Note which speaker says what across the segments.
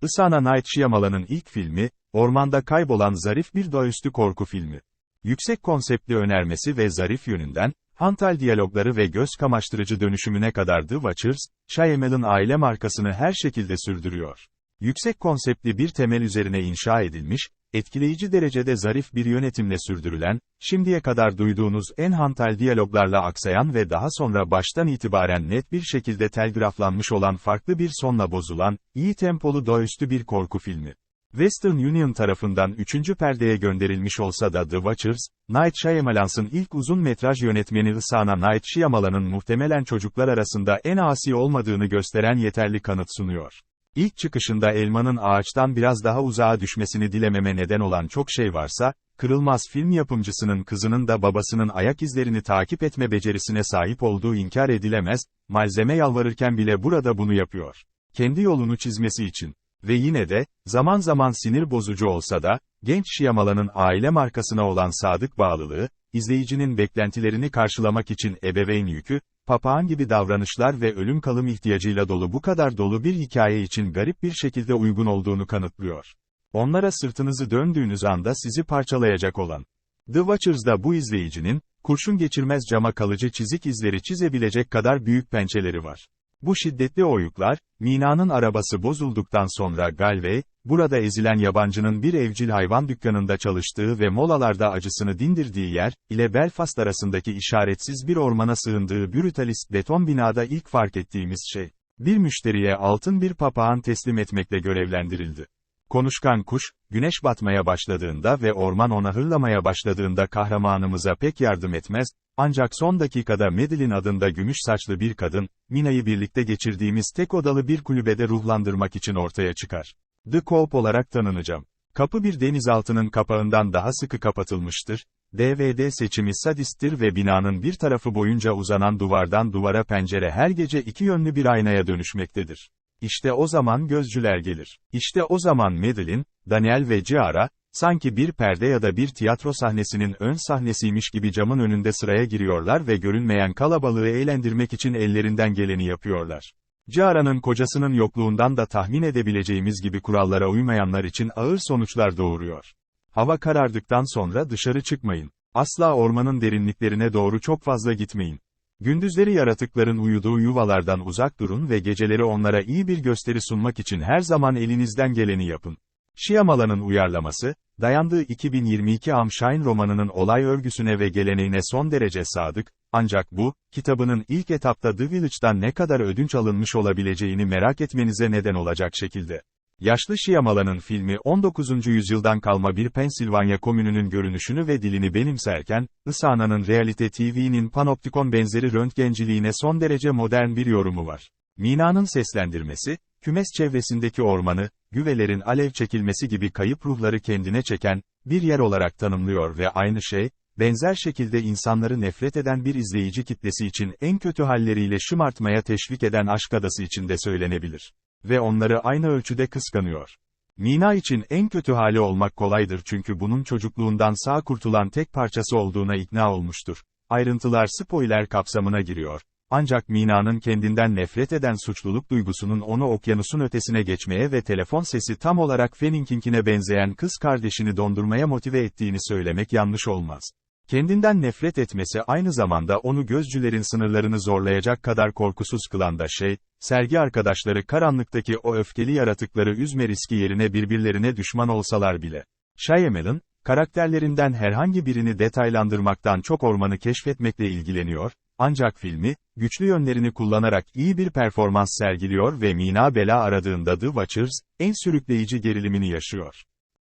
Speaker 1: Isana Night Shyamalan'ın ilk filmi, ormanda kaybolan zarif bir doğaüstü korku filmi. Yüksek konseptli önermesi ve zarif yönünden, hantal diyalogları ve göz kamaştırıcı dönüşümüne kadar The Watchers, Shyamalan aile markasını her şekilde sürdürüyor. Yüksek konseptli bir temel üzerine inşa edilmiş, etkileyici derecede zarif bir yönetimle sürdürülen, şimdiye kadar duyduğunuz en hantal diyaloglarla aksayan ve daha sonra baştan itibaren net bir şekilde telgraflanmış olan farklı bir sonla bozulan, iyi tempolu doğaüstü bir korku filmi. Western Union tarafından 3. perdeye gönderilmiş olsa da The Watchers, Night Shyamalan'ın ilk uzun metraj yönetmeni Isana Night Shyamalan'ın muhtemelen çocuklar arasında en asi olmadığını gösteren yeterli kanıt sunuyor. İlk çıkışında elmanın ağaçtan biraz daha uzağa düşmesini dilememe neden olan çok şey varsa, Kırılmaz film yapımcısının kızının da babasının ayak izlerini takip etme becerisine sahip olduğu inkar edilemez, malzeme yalvarırken bile burada bunu yapıyor. Kendi yolunu çizmesi için. Ve yine de, zaman zaman sinir bozucu olsa da, genç Shyamalan'ın aile markasına olan sadık bağlılığı, izleyicinin beklentilerini karşılamak için ebeveyn yükü, papağan gibi davranışlar ve ölüm kalım ihtiyacıyla dolu bu kadar dolu bir hikaye için garip bir şekilde uygun olduğunu kanıtlıyor. Onlara sırtınızı döndüğünüz anda sizi parçalayacak olan. The Watchers'da bu izleyicinin, kurşun geçirmez cama kalıcı çizik izleri çizebilecek kadar büyük pençeleri var. Bu şiddetli oyuklar, Mina'nın arabası bozulduktan sonra Galway, burada ezilen yabancının bir evcil hayvan dükkanında çalıştığı ve molalarda acısını dindirdiği yer, ile Belfast arasındaki işaretsiz bir ormana sığındığı brutalist beton binada ilk fark ettiğimiz şey, bir müşteriye altın bir papağan teslim etmekle görevlendirildi. Konuşkan kuş, güneş batmaya başladığında ve orman ona hırlamaya başladığında kahramanımıza pek yardım etmez, ancak son dakikada Madeline adında gümüş saçlı bir kadın, Mina'yı birlikte geçirdiğimiz tek odalı bir kulübede ruhlandırmak için ortaya çıkar. The Coop olarak tanınacağım. Kapı bir denizaltının kapağından daha sıkı kapatılmıştır, DVD seçimi sadisttir ve binanın bir tarafı boyunca uzanan duvardan duvara pencere her gece iki yönlü bir aynaya dönüşmektedir. İşte o zaman gözcüler gelir. İşte o zaman Madeline, Daniel ve Ciara, sanki bir perde ya da bir tiyatro sahnesinin ön sahnesiymiş gibi camın önünde sıraya giriyorlar ve görünmeyen kalabalığı eğlendirmek için ellerinden geleni yapıyorlar. Ciara'nın kocasının yokluğundan da tahmin edebileceğimiz gibi kurallara uymayanlar için ağır sonuçlar doğuruyor. Hava karardıktan sonra dışarı çıkmayın. Asla ormanın derinliklerine doğru çok fazla gitmeyin. Gündüzleri yaratıkların uyuduğu yuvalardan uzak durun ve geceleri onlara iyi bir gösteri sunmak için her zaman elinizden geleni yapın. Shyamalan'ın uyarlaması, dayandığı 2022 Am Shine romanının olay örgüsüne ve geleneğine son derece sadık, ancak bu, kitabının ilk etapta The Village'dan ne kadar ödünç alınmış olabileceğini merak etmenize neden olacak şekilde. Yaşlı Shyamalan'ın filmi 19. yüzyıldan kalma bir Pensilvanya komününün görünüşünü ve dilini benimserken, Isana'nın Realite TV'nin panoptikon benzeri röntgenciliğine son derece modern bir yorumu var. Mina'nın seslendirmesi, kümes çevresindeki ormanı, güvelerin alev çekilmesi gibi kayıp ruhları kendine çeken, bir yer olarak tanımlıyor ve aynı şey, benzer şekilde insanları nefret eden bir izleyici kitlesi için en kötü halleriyle şımartmaya teşvik eden Aşk Adası için de söylenebilir. Ve onları aynı ölçüde kıskanıyor. Mina için en kötü hali olmak kolaydır çünkü bunun çocukluğundan sağ kurtulan tek parçası olduğuna ikna olmuştur. Ayrıntılar spoiler kapsamına giriyor. Ancak Mina'nın kendinden nefret eden suçluluk duygusunun onu okyanusun ötesine geçmeye ve telefon sesi tam olarak Fenning'inkine benzeyen kız kardeşini dondurmaya motive ettiğini söylemek yanlış olmaz. Kendinden nefret etmesi aynı zamanda onu gözcülerin sınırlarını zorlayacak kadar korkusuz kılan da şey, sergi arkadaşları karanlıktaki o öfkeli yaratıkları üzme riski yerine birbirlerine düşman olsalar bile. Shyamalan, karakterlerinden herhangi birini detaylandırmaktan çok ormanı keşfetmekle ilgileniyor, ancak filmi, güçlü yönlerini kullanarak iyi bir performans sergiliyor ve Mina bela aradığında The Watchers, en sürükleyici gerilimini yaşıyor.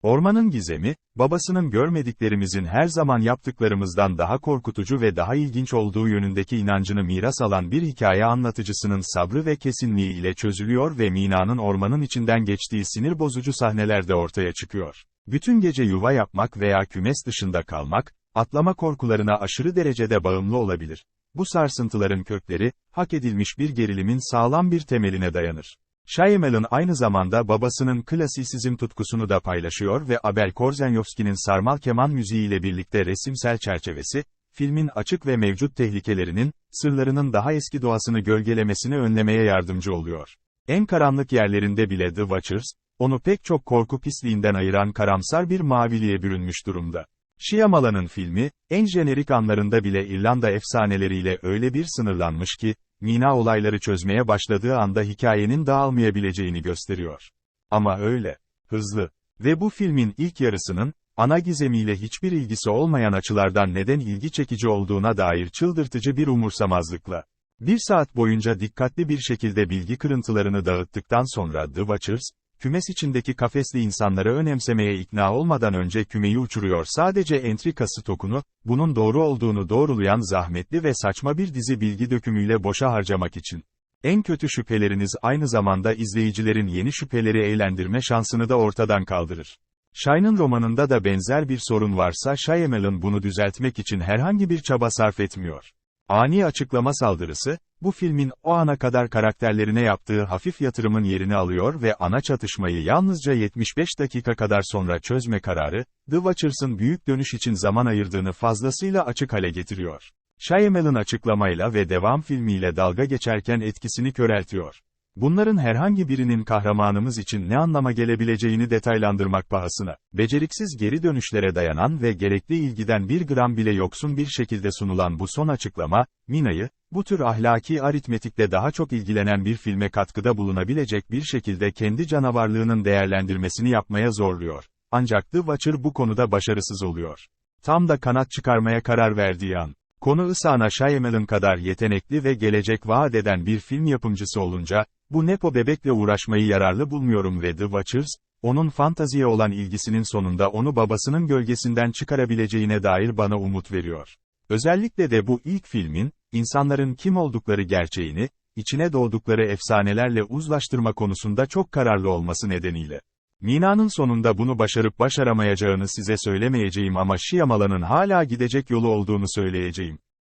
Speaker 1: Ormanın gizemi, babasının görmediklerimizin her zaman yaptıklarımızdan daha korkutucu ve daha ilginç olduğu yönündeki inancını miras alan bir hikaye anlatıcısının sabrı ve kesinliği ile çözülüyor ve Mina'nın ormanın içinden geçtiği sinir bozucu sahnelerde ortaya çıkıyor. Bütün gece yuva yapmak veya kümes dışında kalmak, atlama korkularına aşırı derecede bağımlı olabilir. Bu sarsıntıların kökleri, hak edilmiş bir gerilimin sağlam bir temeline dayanır. Shyamalan aynı zamanda babasının klasisizm tutkusunu da paylaşıyor ve Abel Korzeniowski'nin sarmal keman müziğiyle birlikte resimsel çerçevesi, filmin açık ve mevcut tehlikelerinin, sırlarının daha eski doğasını gölgelemesini önlemeye yardımcı oluyor. En karanlık yerlerinde bile The Watchers, onu pek çok korku pisliğinden ayıran karamsar bir maviliğe bürünmüş durumda. Shyamalan'ın filmi, en jenerik anlarında bile İrlanda efsaneleriyle öyle bir sınırlanmış ki, Mina olayları çözmeye başladığı anda hikayenin dağılmayabileceğini gösteriyor. Ama öyle. Hızlı. Ve bu filmin ilk yarısının, ana gizemiyle hiçbir ilgisi olmayan açılardan neden ilgi çekici olduğuna dair çıldırtıcı bir umursamazlıkla. Bir saat boyunca dikkatli bir şekilde bilgi kırıntılarını dağıttıktan sonra The Watchers, kümes içindeki kafesli insanları önemsemeye ikna olmadan önce kümeyi uçuruyor, sadece entrika stokunu, bunun doğru olduğunu doğrulayan zahmetli ve saçma bir dizi bilgi dökümüyle boşa harcamak için. En kötü şüpheleriniz aynı zamanda izleyicilerin yeni şüpheleri eğlendirme şansını da ortadan kaldırır. Shine'ın romanında da benzer bir sorun varsa Shyamalan bunu düzeltmek için herhangi bir çaba sarf etmiyor. Ani açıklama saldırısı, bu filmin o ana kadar karakterlerine yaptığı hafif yatırımın yerini alıyor ve ana çatışmayı yalnızca 75 dakika kadar sonra çözme kararı, The Watchers'ın büyük dönüş için zaman ayırdığını fazlasıyla açık hale getiriyor. Shyamalan açıklamayla ve devam filmiyle dalga geçerken etkisini köreltiyor. Bunların herhangi birinin kahramanımız için ne anlama gelebileceğini detaylandırmak pahasına, beceriksiz geri dönüşlere dayanan ve gerekli ilgiden bir gram bile yoksun bir şekilde sunulan bu son açıklama, Mina'yı, bu tür ahlaki aritmetikle daha çok ilgilenen bir filme katkıda bulunabilecek bir şekilde kendi canavarlığının değerlendirmesini yapmaya zorluyor. Ancak The Watcher bu konuda başarısız oluyor. Tam da kanat çıkarmaya karar verdiği an. Konu Isana Shyamalan kadar yetenekli ve gelecek vaat eden bir film yapımcısı olunca, bu nepo bebekle uğraşmayı yararlı bulmuyorum ve The Watchers, onun fantaziye olan ilgisinin sonunda onu babasının gölgesinden çıkarabileceğine dair bana umut veriyor. Özellikle de bu ilk filmin, insanların kim oldukları gerçeğini, içine doğdukları efsanelerle uzlaştırma konusunda çok kararlı olması nedeniyle. Mina'nın sonunda bunu başarıp başaramayacağını size söylemeyeceğim ama Shyamalan'ın hala gidecek yolu olduğunu söyleyeceğim.